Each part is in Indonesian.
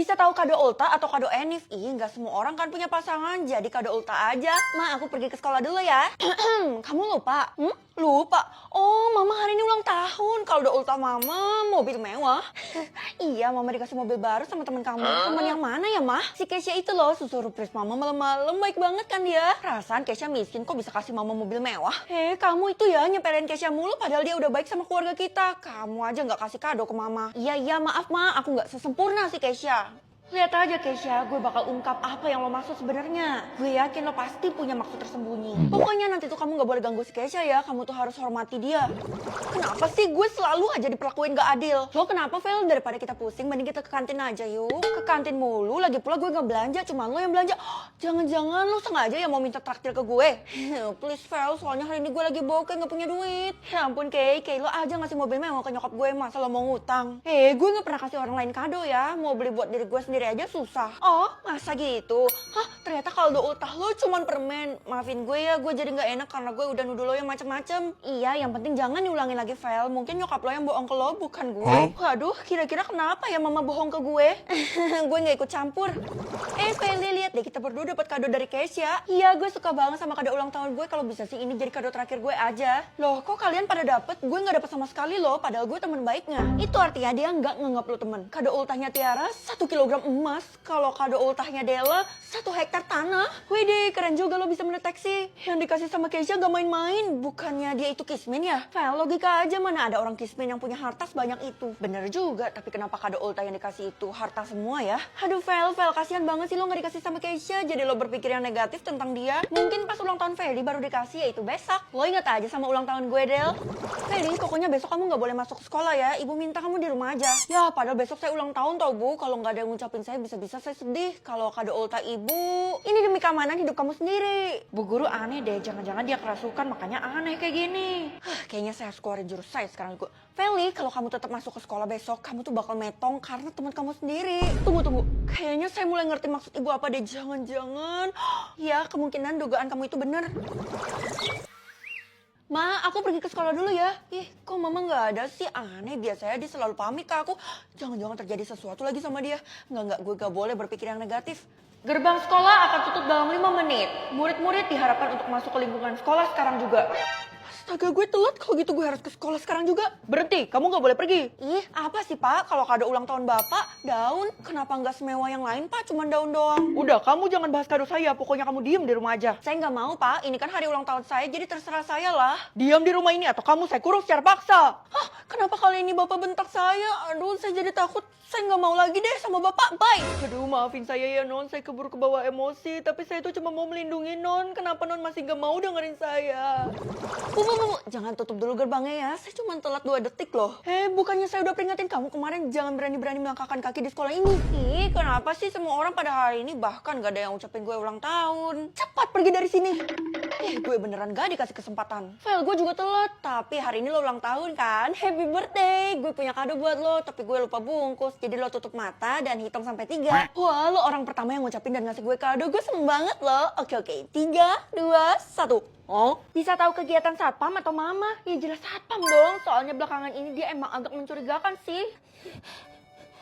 Bisa tahu kado ulta atau kado enif? Ih, nggak semua orang kan punya pasangan, jadi kado ulta aja. Ma, aku pergi ke sekolah dulu ya. Kamu lupa? Lupa? Oh, mama hari ini ulang tahun. Kalau udah ulta mama, mobil mewah. Iya, mama dikasih mobil baru sama temen kamu. Temen yang mana ya, mah? Si Keisha itu loh, surprise mama malam-malam. Baik banget kan dia? Perasaan Keisha miskin kok bisa kasih mama mobil mewah. Kamu itu ya nyepelin Keisha mulu padahal dia udah baik sama keluarga kita. Kamu aja nggak kasih kado ke mama. Iya, maaf ma, aku nggak sesempurna si Keisha. Lihat aja Keisha, gue bakal ungkap apa yang lo maksud sebenarnya. Gue yakin lo pasti punya maksud tersembunyi. Pokoknya nanti tuh kamu gak boleh ganggu si Keisha ya, kamu tuh harus hormati dia. Kenapa sih gue selalu aja diperlakuin gak adil? Lo kenapa Vel? Daripada kita pusing, mending kita ke kantin aja yuk. Ke kantin mulu, lagi pula gue gak belanja, cuma lo yang belanja. Jangan-jangan lo sengaja ya mau minta traktir ke gue? Please Vel, soalnya hari ini gue lagi bokeh gak punya duit. Ya ampun Kay lo aja ngasih mobil mewah ke nyokap gue, masa lo mau ngutang? Gue gak pernah kasih orang lain kado ya, mau beli buat diri gue sendiri aja susah. Oh, masa gitu? Hah, ternyata kaldo ultah lo cuman permen. Maafin gue ya, gue jadi gak enak karena gue udah nuduh lo yang macem-macem. Iya, yang penting jangan diulangin lagi, Vel. Mungkin nyokap lo yang bohong ke lo, bukan gue. Waduh, kira-kira kenapa ya mama bohong ke gue? Gue gak ikut campur. Feli, lihat deh, kita berdua dapat kado dari Keisha. Iya, gue suka banget sama kado ulang tahun gue. Kalau bisa sih ini jadi kado terakhir gue aja. Loh, kok kalian pada dapet? Gue gak dapet sama sekali loh, padahal gue temen baiknya. Itu artinya dia nggak nganggap lo temen. Kado ultahnya Tiara 1 kilogram emas. Kalau kado ultahnya Della 1 hektar tanah. Widih, keren juga lo bisa mendeteksi. Yang dikasih sama Keisha gak main-main. Bukannya dia itu kismin ya? Vel, logika aja mana ada orang kismin yang punya harta sebanyak itu. Bener juga, tapi kenapa kado ultah yang dikasih itu harta semua ya? Aduh Vel, kasihan banget sih lo gak dikasih sama Keisha. Jadi lo berpikir yang negatif tentang dia. Mungkin pas ulang tahun Feli baru dikasih, yaitu besok. Lo ingat aja sama ulang tahun gue, Del. Feli, pokoknya besok kamu gak boleh masuk ke sekolah ya. Ibu minta kamu di rumah aja. Ya, padahal besok saya ulang tahun tau Bu. Kalau nggak ada yang ngucapin saya, bisa-bisa saya sedih. Kalau kado ultah ibu, ini demi keamanan hidup kamu sendiri. Bu guru aneh deh, jangan-jangan dia kerasukan makanya aneh kayak gini. Kayaknya saya harus keluarin jurus saya sekarang juga. Feli, kalau kamu tetap masuk ke sekolah besok, kamu tuh bakal metong karena teman kamu sendiri. Tunggu. Kayaknya saya mulai ngerti maksud ibu apa deh. Jangan-jangan, ya kemungkinan dugaan kamu itu benar. Ma, aku pergi ke sekolah dulu ya. Ih, kok mama nggak ada sih? Aneh, biasanya dia selalu pamit ke aku. Jangan-jangan terjadi sesuatu lagi sama dia. Nggak, gue gak boleh berpikir yang negatif. Gerbang sekolah akan tutup dalam 5 menit. Murid-murid diharapkan untuk masuk ke lingkungan sekolah sekarang juga. Astaga, gue telat. Kalau gitu gue harus ke sekolah sekarang juga. Berhenti, kamu gak boleh pergi. Ih, apa sih Pak? Kalau kado ulang tahun Bapak, daun. Kenapa nggak semewah yang lain Pak? Cuman daun doang. Udah, kamu jangan bahas kado saya. Pokoknya kamu diem di rumah aja. Saya nggak mau Pak. Ini kan hari ulang tahun saya, jadi terserah saya lah. Diam di rumah ini atau kamu saya kurung secara paksa. Hah? Kenapa kali ini Bapak bentak saya? Aduh, saya jadi takut. Saya nggak mau lagi deh sama Bapak. Bye. Aduh, maafin saya ya Non. Saya keburu kebawa emosi. Tapi saya itu cuma mau melindungi Non. Kenapa Non masih nggak mau dengerin saya? Bu, jangan tutup dulu gerbangnya ya. Saya cuma telat 2 detik loh. Bukannya saya udah peringatin kamu kemarin jangan berani-berani melangkahkan kaki di sekolah ini. Ih, kenapa sih semua orang pada hari ini bahkan gak ada yang ucapin gue ulang tahun. Cepat pergi dari sini. Gue beneran gak dikasih kesempatan. Vel, gue juga telat. Tapi hari ini lo ulang tahun kan? Happy birthday. Gue punya kado buat lo, tapi gue lupa bungkus. Jadi lo tutup mata dan hitung sampai 3. Wah, lo orang pertama yang ngucapin dan ngasih gue kado. Gue seneng banget lo. Oke. 3, 2, 1. Oh, bisa tahu kegiatan satpam atau mama? Ya jelas satpam dong, soalnya belakangan ini dia emang agak mencurigakan sih.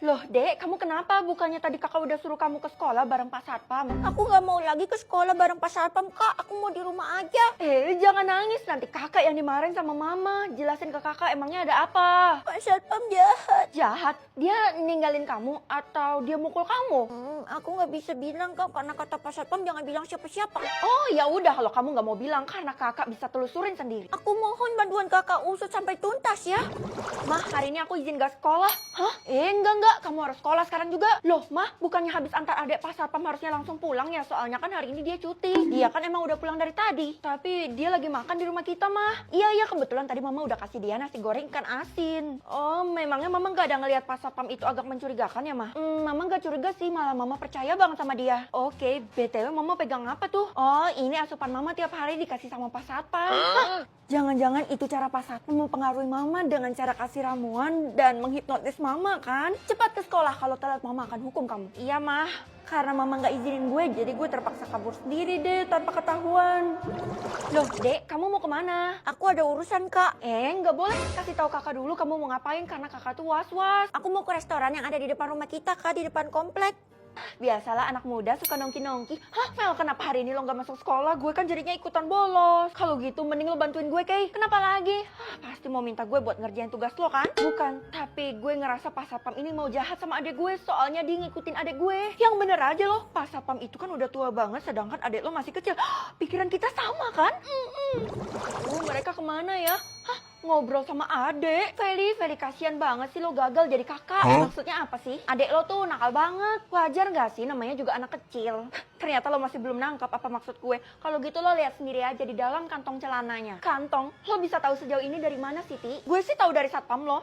Loh Dek, kamu kenapa? Bukannya tadi kakak udah suruh kamu ke sekolah bareng Pak Satpam? Aku gak mau lagi ke sekolah bareng Pak Satpam kak, aku mau di rumah aja. Jangan nangis, nanti kakak yang dimarahin sama mama. Jelasin ke kakak emangnya ada apa? Pak Satpam jahat. Jahat? Dia ninggalin kamu atau dia mukul kamu? Aku gak bisa bilang kak, karena kata Pak Satpam jangan bilang siapa-siapa. Oh ya udah, kalau kamu gak mau bilang karena kakak bisa telusurin sendiri. Aku mohon bantuan kakak usut sampai tuntas ya. Mah, hari ini aku izin gak sekolah. Hah? Enggak. Kamu harus sekolah sekarang juga. Loh, Mah, bukannya habis antar adik Pak Satpam harusnya langsung pulang ya? Soalnya kan hari ini dia cuti. Dia kan emang udah pulang dari tadi. Tapi dia lagi makan di rumah kita, Mah. Iya, kebetulan tadi Mama udah kasih dia nasi goreng ikan asin. Oh, memangnya Mama gak ada ngelihat Pak Satpam itu agak mencurigakan ya, Mah? Mama gak curiga sih, malah Mama percaya banget sama dia. Oke, BTW Mama pegang apa tuh? Oh, ini asupan Mama tiap hari dikasih sama Pak Satpam. Hah? Jangan-jangan itu cara Pak Satpam mempengaruhi Mama dengan cara kasih ramuan dan menghipnotis Mama kan? Cepet cepat ke sekolah, kalau telat mama akan hukum kamu. Iya mah, karena mama nggak izinin gue, jadi gue terpaksa kabur sendiri deh tanpa ketahuan. Loh dek, kamu mau kemana? Aku ada urusan kak. Nggak boleh, kasih tahu kakak dulu kamu mau ngapain karena kakak tuh was-was. Aku mau ke restoran yang ada di depan rumah kita kak, di depan komplek. Biasalah anak muda suka nongki-nongki. Hah, Vel, kenapa hari ini lo gak masuk sekolah? Gue kan jadinya ikutan bolos. Kalau gitu mending lo bantuin gue, Kay. Kenapa lagi? Hah, pasti mau minta gue buat ngerjain tugas lo kan? Bukan, tapi gue ngerasa Pak Satpam ini mau jahat sama adek gue. Soalnya dia ngikutin adek gue. Yang bener aja loh, Pak Satpam itu kan udah tua banget, sedangkan adek lo masih kecil. Pikiran kita sama kan? Mereka kemana ya? Hah? Ngobrol sama adek. Feli, kasihan banget sih lo gagal jadi kakak. Maksudnya apa sih? Adek lo tuh nakal banget. Wajar gak sih, namanya juga anak kecil. Ternyata lo masih belum nangkap apa maksud gue. Kalau gitu lo lihat sendiri aja di dalam kantong celananya. Kantong? Lo bisa tahu sejauh ini dari mana sih, Ti? Gue sih tahu dari satpam lo.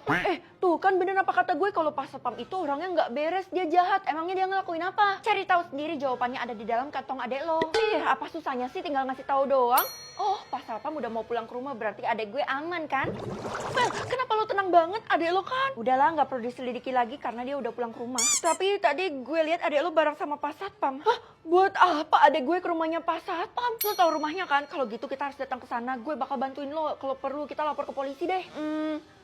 Tuh kan bener apa kata gue, kalau pas satpam itu orangnya nggak beres, dia jahat. Emangnya dia ngelakuin apa? Cari tahu sendiri, jawabannya ada di dalam kantong adek lo. Apa susahnya sih, tinggal ngasih tahu doang. Oh, pas satpam udah mau pulang ke rumah, berarti adek gue aman kan? Well, kenapa lo tenang banget? Adek lo kan? Udahlah, nggak perlu diselidiki lagi karena dia udah pulang ke rumah. Tapi tadi gue lihat adek lo bareng sama Pak Satpam. Hah? Buat apa adek gue ke rumahnya Pak Satpam? Lo tahu rumahnya kan? Kalau gitu kita harus datang ke sana. Gue bakal bantuin lo. Kalau perlu kita lapor ke polisi deh.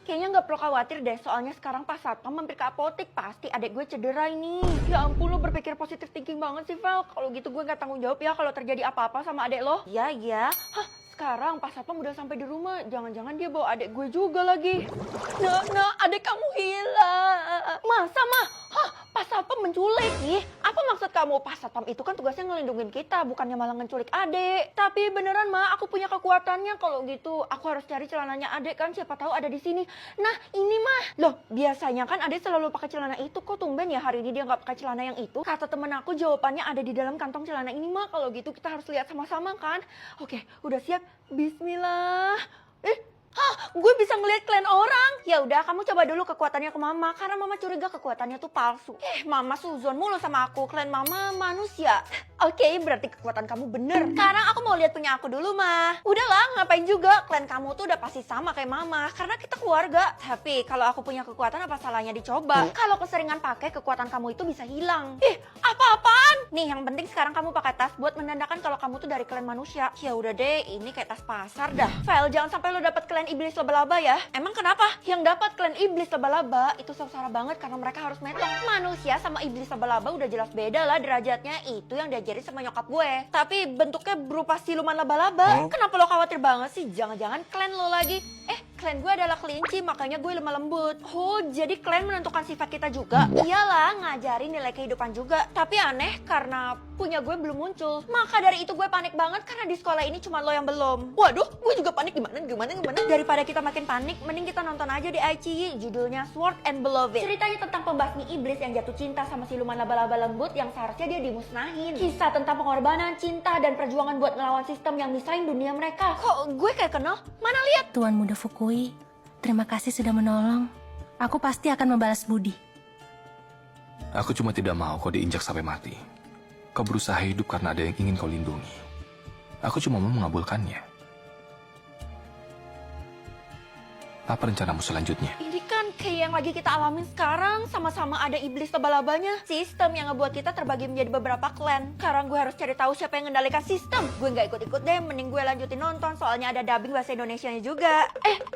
Kayaknya nggak perlu khawatir deh, soalnya sekarang Pak Satpam mampir ke apotek, pasti adek gue cedera ini. Ya ampun, lo berpikir positif thinking banget sih, Vel. Kalau gitu gue nggak tanggung jawab ya kalau terjadi apa-apa sama adek lo. Iya. Hah? Sekarang Pak Satpam udah sampai di rumah, jangan-jangan dia bawa adek gue juga lagi. Nah, adek kamu hilang. Masa mah? Hah? Pak Satpam menculik nih? Apa maksud kamu? Pak Satpam itu kan tugasnya ngelindungin kita, bukannya malah ngeculik adek. Tapi beneran mah, aku punya kekuatannya. Kalau gitu, aku harus cari celananya adek kan, siapa tahu ada di sini. Nah, ini mah. Loh, biasanya kan adek selalu pakai celana itu, kok tumben ya hari ini dia nggak pakai celana yang itu? Kata temen aku jawabannya ada di dalam kantong celana ini mah. Kalau gitu kita harus lihat sama-sama kan? Oke, udah siap? Bismillah. Gue bisa ngeliat klan orang. Ya udah, kamu coba dulu kekuatannya ke mama, karena mama curiga kekuatannya tuh palsu. Mama suzon mulu sama aku, klan mama manusia. Oke, berarti kekuatan kamu bener. Sekarang aku mau lihat punya aku dulu, mah. Udahlah, ngapain juga, klan kamu tuh udah pasti sama kayak mama, karena kita keluarga. Tapi kalau aku punya kekuatan, apa salahnya dicoba? Kalau keseringan pakai, kekuatan kamu itu bisa hilang. Apa-apaan? Nih, yang penting sekarang kamu pakai tas buat menandakan kalau kamu tuh dari klan manusia. Ya udah deh, ini kayak tas pasar dah. Vel, jangan sampai lo dapet klan iblis laba-laba ya. Emang kenapa? Yang dapat klan iblis laba-laba itu sengsara banget karena mereka harus metong. Manusia sama iblis laba-laba udah jelas beda lah derajatnya. Itu yang diajarin sama nyokap gue. Tapi bentuknya berupa siluman laba-laba. Kenapa lo khawatir banget sih? Jangan-jangan klan lo lagi. Klan gue adalah kelinci, makanya gue lemah lembut. Oh, jadi klan menentukan sifat kita juga? Iyalah, ngajarin nilai kehidupan juga. Tapi aneh karena punya gue belum muncul. Maka dari itu gue panik banget karena di sekolah ini cuma lo yang belum. Waduh, gue juga panik. Gimana? Daripada kita makin panik, mending kita nonton aja di iQIYI, judulnya Sword and Beloved. Ceritanya tentang pembasmi iblis yang jatuh cinta sama siluman laba-laba lembut yang seharusnya dia dimusnahin. Kisah tentang pengorbanan, cinta, dan perjuangan buat ngelawan sistem yang misahin dunia mereka. Kok gue kayak kenal? Mana lihat? Tuan Muda Fukui, terima kasih sudah menolong. Aku pasti akan membalas budi. Aku cuma tidak mau kau diinjak sampai mati. Kau berusaha hidup karena ada yang ingin kau lindungi. Aku cuma mau mengabulkannya. Apa rencanamu selanjutnya? Ini kan kayak yang lagi kita alamin sekarang. Sama-sama ada iblis laba-labanya. Sistem yang ngebuat kita terbagi menjadi beberapa klan. Sekarang gue harus cari tahu siapa yang ngendalikan sistem. Gue nggak ikut-ikut deh, mending gue lanjutin nonton. Soalnya ada dubbing bahasa Indonesianya juga.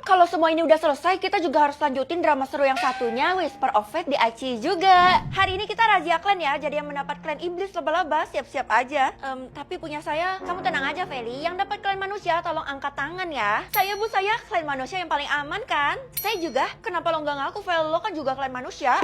Kalau semua ini udah selesai, kita juga harus lanjutin drama seru yang satunya, Whisper of Fate di iQIYI juga. Hari ini kita razia klan ya, jadi yang mendapat klan iblis laba-laba siap-siap aja. Tapi punya saya, kamu tenang aja Feli. Yang dapat klan manusia tolong angkat tangan ya. Saya klan manusia yang paling aman kan? Saya juga. Kenapa lo nggak ngaku, Vel? Lo kan juga klan manusia.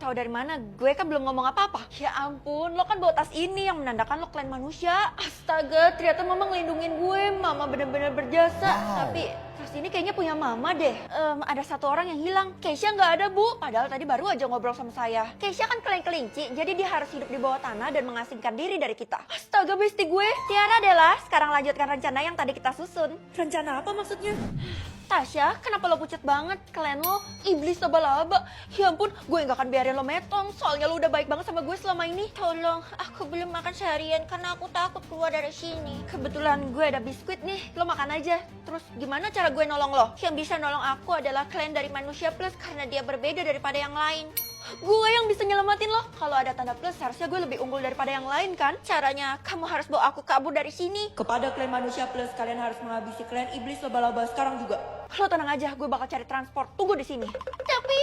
Tahu dari mana? Gue kan belum ngomong apa-apa. Ya ampun, lo kan bawa tas ini yang menandakan lo klan manusia. Astaga, ternyata mama ngelindungin gue. Mama bener-bener berjasa. Tapi tas ini kayaknya punya mama deh. Ada satu orang yang hilang. Keisha nggak ada, Bu. Padahal tadi baru aja ngobrol sama saya. Keisha kan klan kelinci, jadi dia harus hidup di bawah tanah dan mengasingkan diri dari kita. Astaga, besti gue. Tiara Della, sekarang lanjutkan rencana yang tadi kita susun. Rencana apa maksudnya? Tasya, kenapa lo pucat banget? Klan lo iblis laba-laba. Ya ampun, gue gak akan biarin lo metong. Soalnya lo udah baik banget sama gue selama ini. Tolong, aku belum makan seharian karena aku takut keluar dari sini. Kebetulan gue ada biskuit nih, lo makan aja. Terus gimana cara gue nolong lo? Yang bisa nolong aku adalah klan dari manusia plus karena dia berbeda daripada yang lain. Gue yang bisa nyelamatin lo. Kalau ada tanda plus, harusnya gue lebih unggul daripada yang lain kan? Caranya, kamu harus bawa aku kabur dari sini. Kepada klan manusia plus, kalian harus menghabisi klan iblis laba-laba sekarang juga. Lo tenang aja, gue bakal cari transport. Tunggu di sini. Tapi,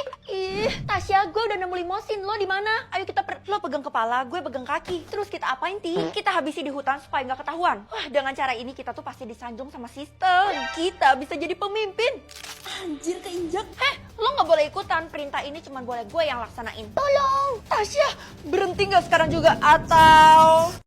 Tasya, gue udah nemu limosin. Lo di mana? Ayo kita lo pegang kepala, gue pegang kaki. Terus kita apain, Ti? Kita habisi di hutan supaya nggak ketahuan. Wah, dengan cara ini kita tuh pasti disanjung sama sistem. Kita bisa jadi pemimpin. Anjir, keinjak. Lo nggak boleh ikutan. Perintah ini cuma boleh gue yang laksanain. Tolong, Tasya, berhenti nggak sekarang juga? Atau